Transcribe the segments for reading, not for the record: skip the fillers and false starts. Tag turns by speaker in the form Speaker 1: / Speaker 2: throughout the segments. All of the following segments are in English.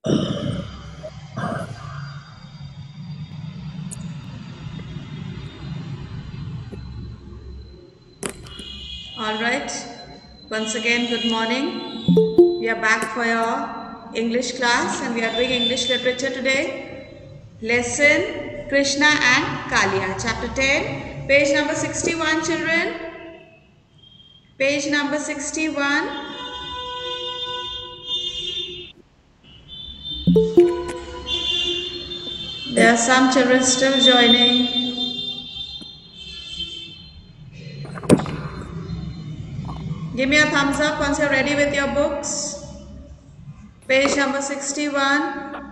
Speaker 1: All right. Once again, good morning. We are back for your English class and we are doing English literature today. Lesson Krishna and Kalia, chapter 10, page number 61, children. Page number 61. There are some children still joining. Give me a thumbs up once you're ready with your books. Page number 61.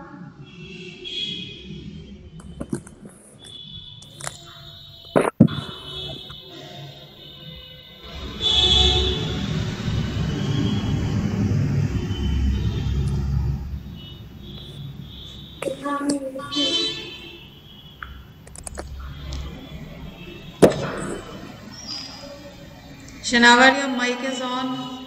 Speaker 1: Shanawar, your mic is on.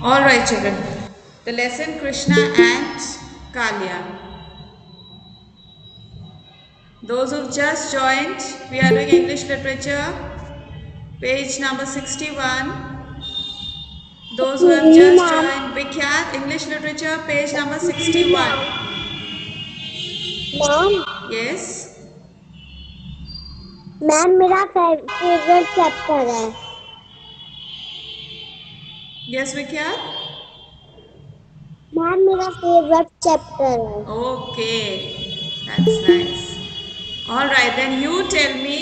Speaker 1: All right, children. The lesson Krishna and Kalia. Those who've just joined, we are doing English literature, page number 61. Those who have just joined, Vikhyat, English literature, page number 61.
Speaker 2: Ma'am
Speaker 1: Yes.
Speaker 2: Ma'am मेरा favourite chapter है
Speaker 1: Yes, Vikhyat.
Speaker 2: Ma'am मेरा favourite chapter है
Speaker 1: Okay, that's nice. All right, then you tell me,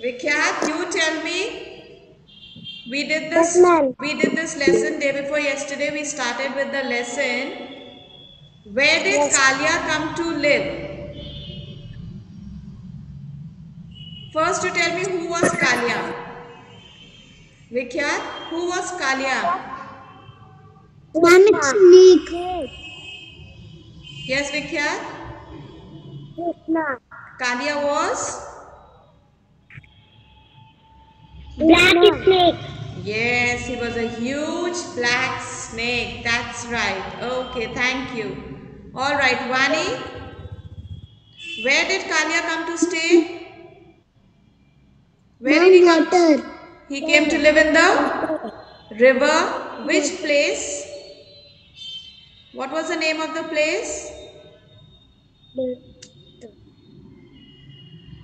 Speaker 1: Vikhyat, you tell me. We did
Speaker 2: Yes,
Speaker 1: this.
Speaker 2: ma'am.
Speaker 1: We did this lesson day before yesterday. We started with the lesson. Where did
Speaker 2: Yes.
Speaker 1: Kalia come to live? First, you tell me who was Kalia. Vikhyat, who was Kalia?
Speaker 2: Ma'am it's snake
Speaker 1: Yes, Vikhyat.
Speaker 2: Krishna
Speaker 1: Kalia was?
Speaker 2: black snake
Speaker 1: Yes, he was a huge black snake. That's right. Okay, thank you. All right, Vani. Where did Kalia come to stay? Where did he come?
Speaker 2: water
Speaker 1: He came to live in the river. Which place? What was the name of the place?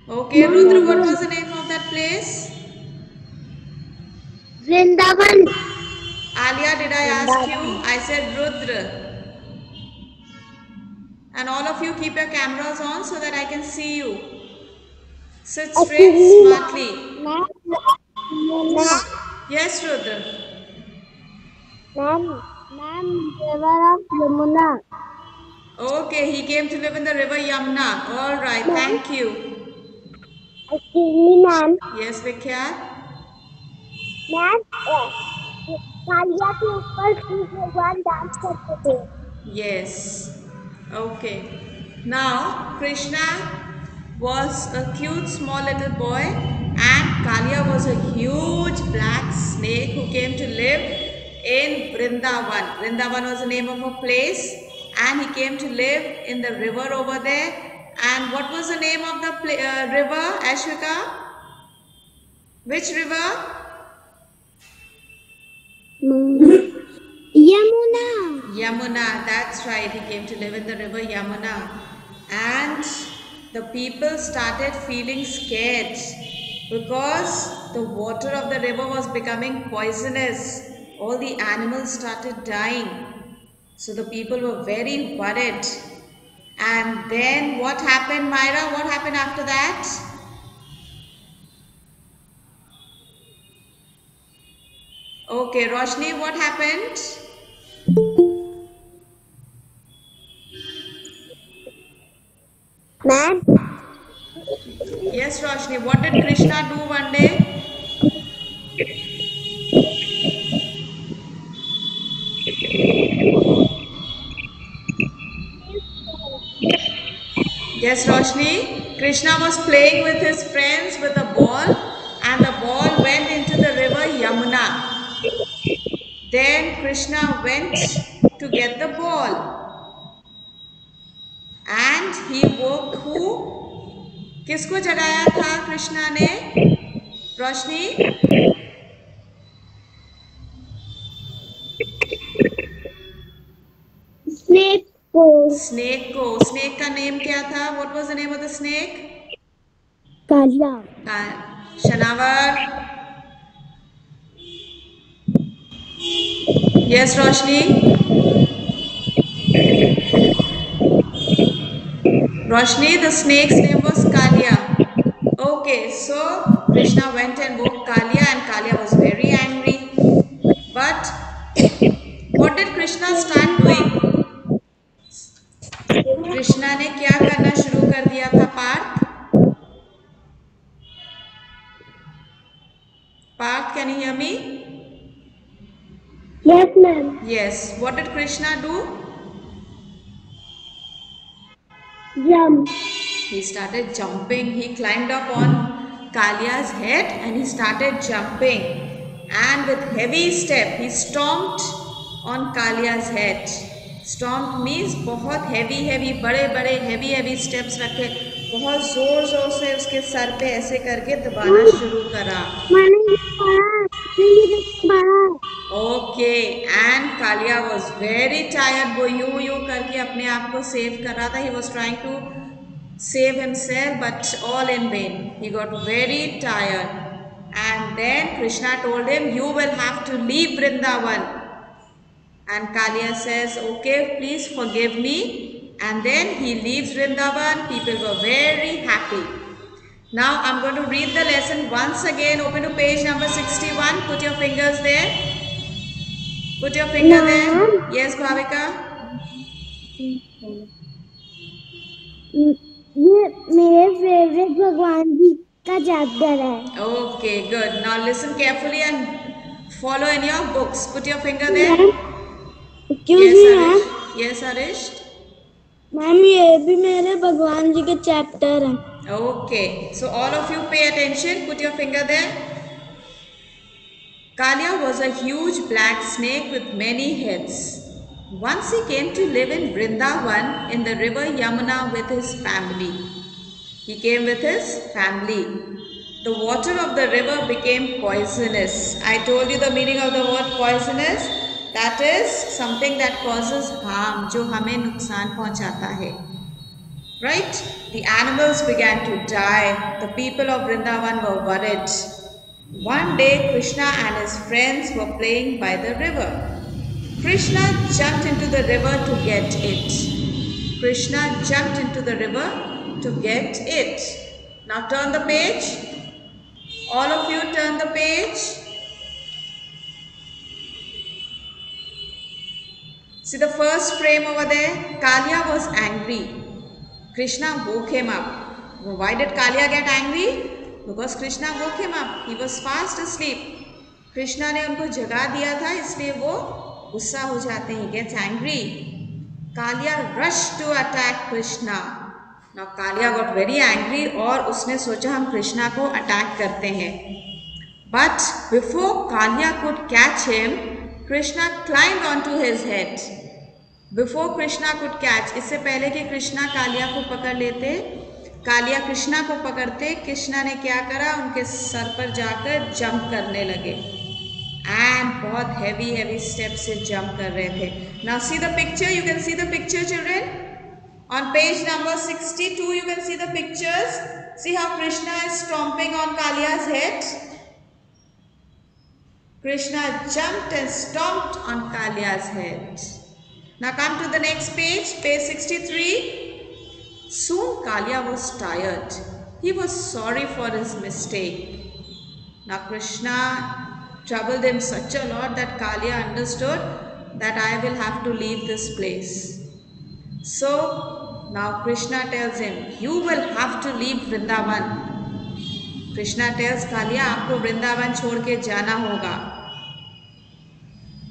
Speaker 1: Okay, Rudra, what was the name of that place?
Speaker 2: Vrindavan
Speaker 1: Alia, did I ask you? I said Rudra. And all of you keep your cameras on so that I can see you. Sit straight, smartly. Yes, Rudra.
Speaker 2: Ma'am river of Yamuna
Speaker 1: Okay, he came to live in the river Yamuna. All right, thank you.
Speaker 2: excuse me ma'am
Speaker 1: Yes, Vikhyat.
Speaker 2: Ma'am Kaliya के ऊपर श्री भगवान dance करते थे
Speaker 1: Yes. Okay. Now, Krishna was a cute small little boy and Kalia was a huge black snake who came to live in Vrindavan. Vrindavan was the name of a place and he came to live in the river over there. And what was the name of the river, Ashwika? Which river?
Speaker 2: Yamuna
Speaker 1: Yamuna, that's right. He came to live in the river Yamuna. And the people started feeling scared because the water of the river was becoming poisonous. All the animals started dying. So the people were very worried. And then what happened, Myra? What happened after that? Okay, Roshni, what happened?
Speaker 2: Ma'am,
Speaker 1: Yes, Roshni, what did Krishna do one day? Yes, Roshni, Krishna was playing with his friends with a ball and the ball went into the river Yamuna. Then Krishna went to get the ball and he woke who? किसको जगाया था कृष्णा ने? रोशनी?
Speaker 2: snake को
Speaker 1: snake को. Snake का name क्या था? What was the name of the snake?
Speaker 2: Kaliya
Speaker 1: शनावर. Yes, Roshni. Roshni, the snake's name was Kalia. Okay, so Krishna went and woke Kalia and Kalia was very angry. But what did Krishna start doing? Krishna ने क्या करना शुरू कर दिया था Partha? Parth, can you hear me?
Speaker 2: yes ma'am
Speaker 1: Yes. What did Krishna do?
Speaker 2: jump
Speaker 1: He started jumping. He climbed up on Kalia's head and he started jumping. And with heavy step, he stomped on Kalia's head. Stomp means बहुत heavy बड़े बड़े heavy steps रखे, बहुत जोर जोर से उसके sir पे ऐसे करके दबाना शुरू करा.
Speaker 2: मैंने ये पढ़ा
Speaker 1: Okay, and Kalia was very tired. वो यूं करके अपने आप को सेव कर रहा था. He was trying to save himself, but all in vain. He got very tired. And then Krishna told him, "You will have to leave Vrindavan." And Kalia says, "Okay, please forgive me." And then he leaves Vrindavan. People were very happy. Now I'm going to read the lesson once again. Open to page number 61. Put your fingers there. Put your finger there. Yes, Bhavika.
Speaker 2: ये मेरे favourite भगवान जी का chapter है
Speaker 1: Okay, good. Now listen carefully and follow in your books. Put your finger there.
Speaker 2: क्यों
Speaker 1: Yes,
Speaker 2: जी ma'am
Speaker 1: Arish. Yes, Arish.
Speaker 2: Ma'am ये भी मेरे भगवान जी के चैप्टर हैं
Speaker 1: Okay. So all of you pay attention. Put your finger there. Kalia was a huge black snake with many heads. Once he came to live in Vrindavan in the river Yamuna with his family. He came with his family. The water of the river became poisonous. I told you the meaning of the word poisonous. That is something that causes harm, जो हमें नुकसान पहुंचाता है. Right? The animals began to die. The people of Vrindavan were worried. One day, Krishna and his friends were playing by the river. Krishna jumped into the river to get it. Krishna jumped into the river to get it. Now turn the page. All of you turn the page. See the first frame over there. Kalia was angry. Krishna woke him up. Why did Kalia get angry? Because Krishna woke him up. He was fast asleep. Krishna ने उनको जगा दिया था, इसलिए वो गुस्सा हो जाते हैं. He gets angry. Kalia rushed to attack Krishna. Now Kalia got very angry और उसने सोचा हम कृष्णा को अटैक करते हैं. But before Kalia could catch him, Krishna climbed onto his head. Before Krishna could catch, इससे पहले कि कृष्णा कालिया को पकड़ लेते, कालिया कृष्णा को पकड़ते, कृष्णा ने क्या करा, उनके सर पर जाकर जंप करने लगे. And बहुत heavy steps से जंप कर रहे थे. Now see the picture. You can see the picture, children. On page number 62, you can see the pictures. See how Krishna is stomping on Kalia's head. Krishna jumped and stomped on Kalia's head. Now come to the next page, page 63. Soon Kalia was tired. He was sorry for his mistake. Now Krishna troubled him such a lot that Kalia understood that I will have to leave this place. So now Krishna tells him, you will have to leave Vrindavan. Krishna tells Kalia, आपको वृंदावन छोड़ के जाना होगा.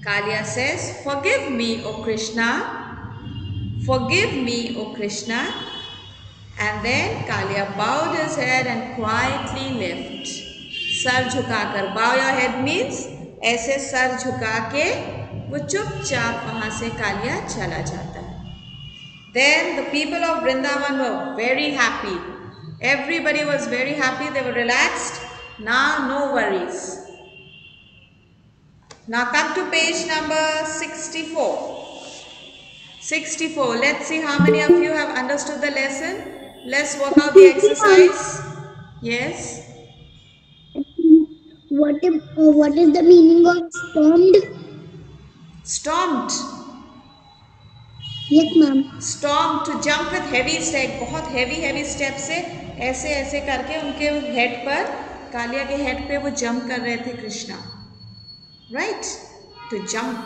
Speaker 1: Kalia says, forgive me, O Krishna. Forgive me, O Krishna. And then Kalia bowed his head and quietly left. Sir झुकाकर. Bow your head means ऐसे sir झुका के वो चुपचाप वहां से कालिया चला जाता है. Then the people of Vrindavan were very happy. Everybody was very happy. They were relaxed. Now no worries. Now come to page number 64. 64. Let's see how many of you have understood the lesson. Let's work out the exercise. Yes.
Speaker 2: What is the meaning of stormed?
Speaker 1: Stormed.
Speaker 2: Yes, ma'am.
Speaker 1: Stormed, to jump with heavy step. बहुत heavy step से ऐसे ऐसे करके उनके head पर, कालिया के head पे वो जंप कर रहे थे कृष्णा. राइट, टू जंप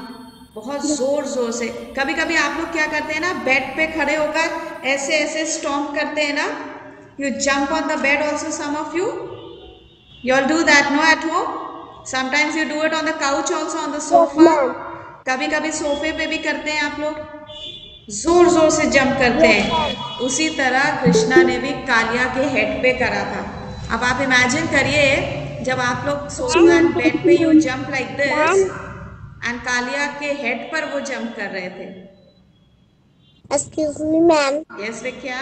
Speaker 1: बहुत जोर से. कभी कभी आप लोग क्या करते हैं ना, बेड पे खड़े होकर ऐसे ऐसे स्टॉम्प करते हैं ना. You jump on the bed also, some of you all do that no at home. Sometimes you do it on the couch also, on the sofa. कभी कभी सोफे पे भी करते हैं आप लोग, जोर से जंप करते हैं. उसी तरह कृष्णा ने भी कालिया के हेड पे करा था. अब आप इमेजिन करिए, जब आप लोग सोफा एंड बेड पे you jump like this and Kaliya के हेड पर वो जंप कर रहे थे.
Speaker 2: Excuse me, ma'am.
Speaker 1: Yes Vikhya.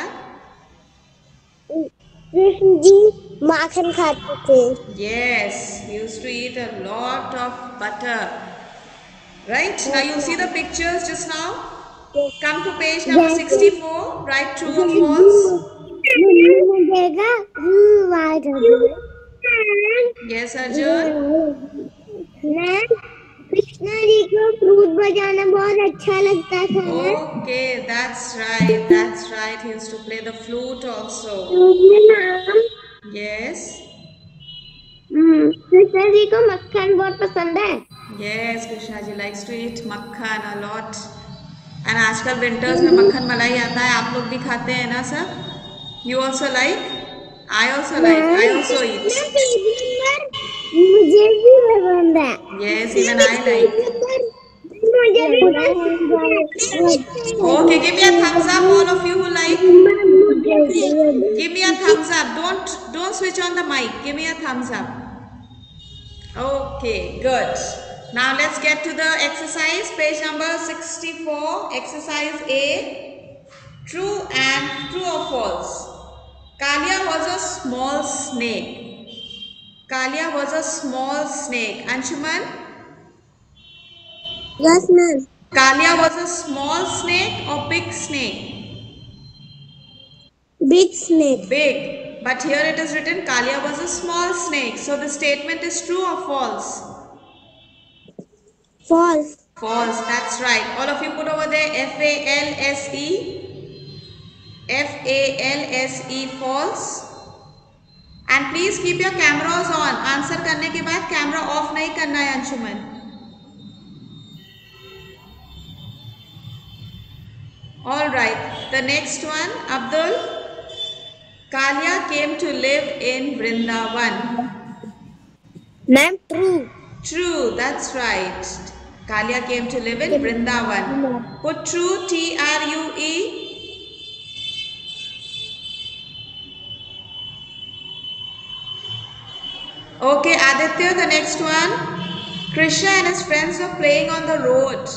Speaker 2: Krishna ji माखन खाते थे.
Speaker 1: Yes, he used to eat a lot of butter. Right? Now you see the pictures just now. Come to page number 64. Write true or false. Yes, Arjun.
Speaker 2: Krishna ji को flute बजाना बहुत अच्छा लगता था.
Speaker 1: Okay, that's right. That's right. He used to play the flute also. Yes.
Speaker 2: Krishna ji को मक्खन बहुत पसंद है.
Speaker 1: Yes, Krishna ji likes to eat makhan a lot. And आजकल विंटर्स में मक्खन मलाई आता है. आप लोग भी खाते हैं ना सब? You also like? I also like. I also eat.
Speaker 2: मुझे भी पसंद है.
Speaker 1: Yes, even I like. Okay, give me a thumbs up, all of you who like. Give me a thumbs up. Don't switch on the mic. Give me a thumbs up. Okay, good. Now let's get to the exercise. Page number 64. Exercise A. True or false? Kalia was a small snake. Kalia was a small snake. Anshuman?
Speaker 2: Yes, ma'am.
Speaker 1: Kalia was a small snake or big snake?
Speaker 2: Big snake.
Speaker 1: Big. But here it is written Kalia was a small snake. So the statement is true or false?
Speaker 2: False.
Speaker 1: False. That's right. All of you put over there F-A-L-S-E. F-A-L-S-E, false. And please keep your cameras on. Answer करने के बाद camera off नहीं करना है Anshuman. All right. The next one, Abdul. Kalia came to live in Vrindavan.
Speaker 2: Ma'am, true.
Speaker 1: True. That's right. Kalia came to live in Vrindavan. Put true, T-R-U-E. Okay, Aditya, the next one. Krishna and his friends were playing on the road.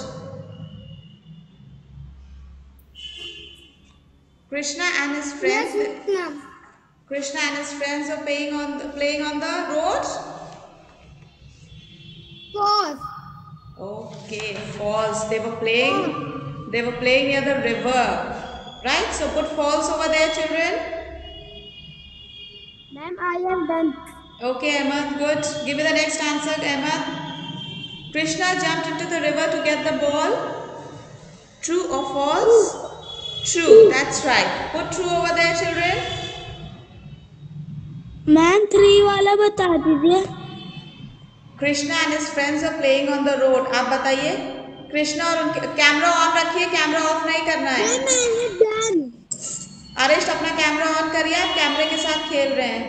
Speaker 1: Krishna and his friends.
Speaker 2: Yes, ma'am.
Speaker 1: Krishna and his friends were playing on the road.
Speaker 2: False.
Speaker 1: Okay, false. They were playing near the river. Right? So put false over there, children.
Speaker 2: Ma'am, I am done.
Speaker 1: Okay, Ahmed, good. Give me the next answer, Ahmed. Krishna jumped into the river to get the ball. True or false? True, that's right. Put true over there, children.
Speaker 2: Ma'am, 3 वाला बता दीजिए.
Speaker 1: Krishna and his friends are playing on the road. आप बताइए. कृष्णा और उनके camera on रखिए. Camera off नहीं करना है. आरिश अपना कैमरा ऑन करिए. आप कैमरे के साथ खेल रहे हैं.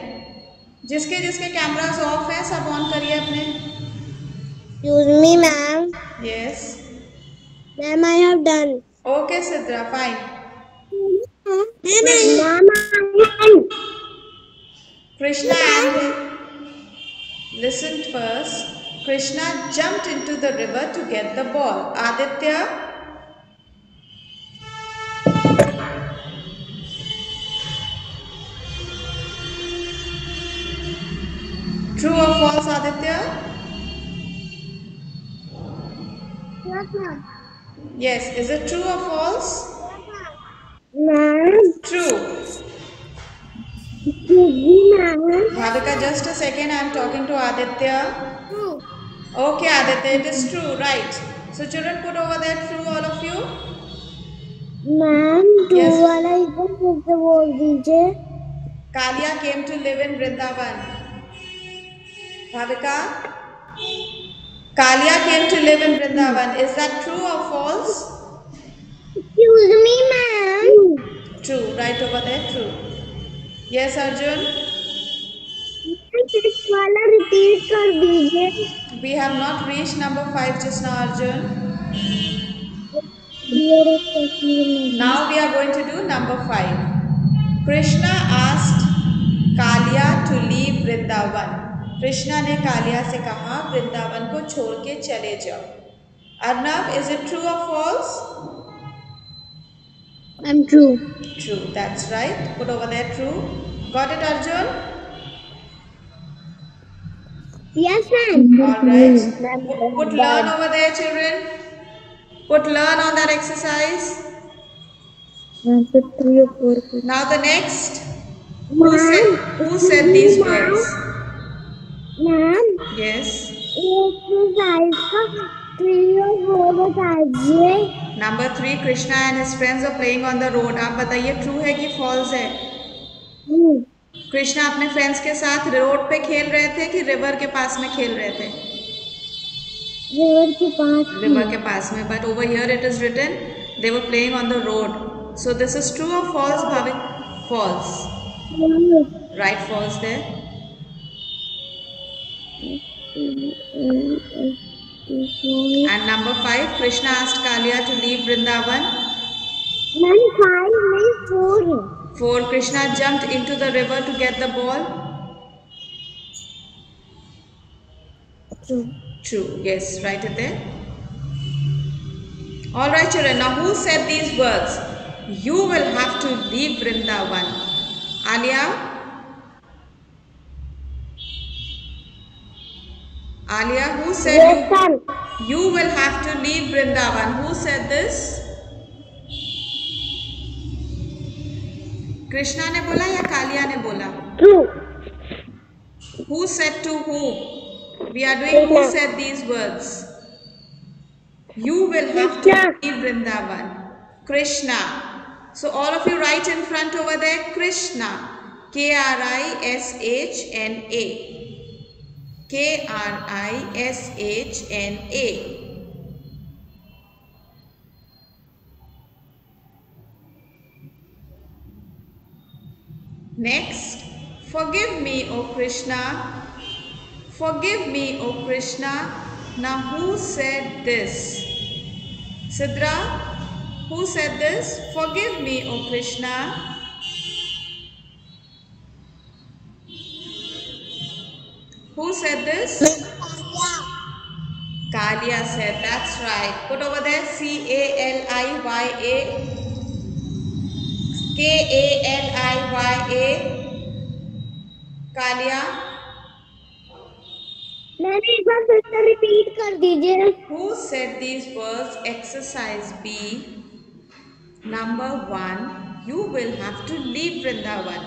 Speaker 1: जिसके जिसके कैमरास ऑफ है सब ऑन करिए अपने.
Speaker 2: Excuse me, ma'am.
Speaker 1: Yes.
Speaker 2: Ma'am, I have done.
Speaker 1: Okay Sidra, fine.
Speaker 2: Ma'am,
Speaker 1: Krishna and listen first. Krishna jumped into the river to get the ball. Aditya. True or false, Aditya?
Speaker 2: Yes, ma'am.
Speaker 1: Yes. Is it true or false?
Speaker 2: Ma'am,
Speaker 1: True.
Speaker 2: excuse me, ma'am.
Speaker 1: Bhavika, just a second. I am talking to Aditya.
Speaker 2: True.
Speaker 1: Okay, Aditya, it is true, right? So children, put over there true, all of you.
Speaker 2: Ma'am, true
Speaker 1: Yes.
Speaker 2: वाला एकदम फिर से बोल दीजिए.
Speaker 1: Kalia came to live in Vrindavan. Bhavika? Kalia came to live in Vrindavan. Is that true or false?
Speaker 2: Excuse me, ma'am.
Speaker 1: True, right over there, true. Yes, Arjun?
Speaker 2: This वाला repeat कर दीजिए.
Speaker 1: We have not reached number 5 just now, Arjun. Now we are going to do number 5. Krishna asked Kalia to leave Vrindavan. Krishna ने कालिया से कहा वृंदावन को छोड़ के चले जाओ. Arnav, is it true or false?
Speaker 2: I'm true.
Speaker 1: True, that's right. Put over there true. Got it, Arjun?
Speaker 2: Yes, ma'am.
Speaker 1: All right. Put learn over there, children. Put learn on that exercise. Now the next. Who said these words?
Speaker 2: Ma'am,
Speaker 1: Yes.
Speaker 2: exercise का 3 और 4 बताइए.
Speaker 1: Number 3. Krishna and his friends are playing on the road. आप बताइए true है कि false है? कृष्णा अपने friends के साथ रोड पे खेल रहे थे कि रिवर के पास में खेल रहे थे? रिवर के पास में. But over here it is written they were playing on the road. So this is true or false, Bhavik? False. Right, false there. And number 5, Krishna asked Kalia to leave Vrindavan.
Speaker 2: 5 नहीं 4.
Speaker 1: 4, Krishna jumped into the river to get the ball. True. Yes, write it there. All right, children. Now, who said these words? You will have to leave Vrindavan. Alia? Alia, who said you will have to leave Vrindavan? Who said this? Krishna ने बोला या कालिया ने बोला?
Speaker 2: True.
Speaker 1: Who said to whom? We are doing who said these words. You will have to leave Vrindavan. Krishna. So all of you write in front over there Krishna. Krishna. Krishna. Next, forgive me, O Krishna. Forgive me, O Krishna. Now who said this? Sidra, who said this? Forgive me, O Krishna. Who said this? Kalia said, that's right. Put over there Kaliya. Kaliya. Kalia.
Speaker 2: मैंने एक बार फिर से repeat कर दीजिए.
Speaker 1: Who said these words? Exercise B. Number 1. You will have to leave Vrindavan.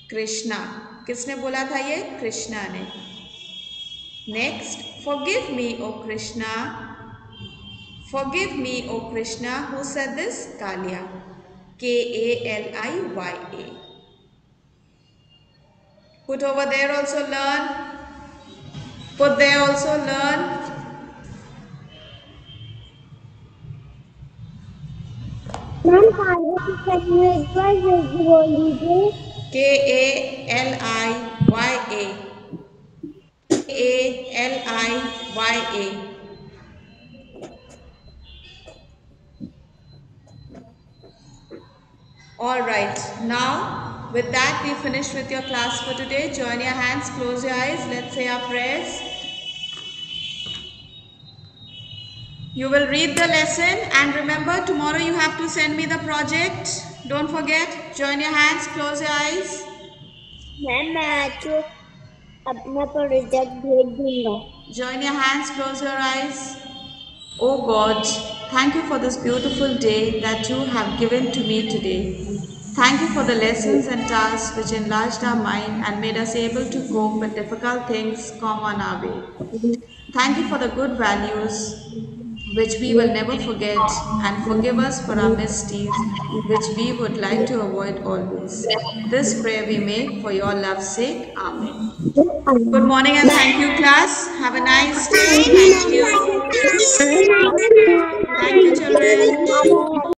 Speaker 1: Krishna. किसने बोला था ये? कृष्णा ने. Next, forgive me, O Krishna. Forgive me, O Krishna. Who said this? Kalia. Kaliya. Put over there also learn. Could they also learn?
Speaker 2: Ma'am Parvati करने एक बार जल्दी बोल दीजिए।
Speaker 1: Kaliya. Kaliya. All right. Now, with that, we finished with your class for today. Join your hands, close your eyes. Let's say our prayers. You will read the lesson and remember tomorrow you have to send me the project. Don't forget. Join your hands, close your eyes.
Speaker 2: Ma'am मैं आपको अपना project भेज दूंगा।
Speaker 1: Join your hands, close your eyes. Oh God, thank you for this beautiful day that you have given to me today. Thank you for the lessons and tasks which enlarged our mind and made us able to cope with difficult things come on our way. Thank you for the good values which we will never forget, and forgive us for our misdeeds which we would like to avoid always. This prayer we make for your love's sake. Amen. Good morning and thank you, class. Have a nice day. Thank you. Thank you, children.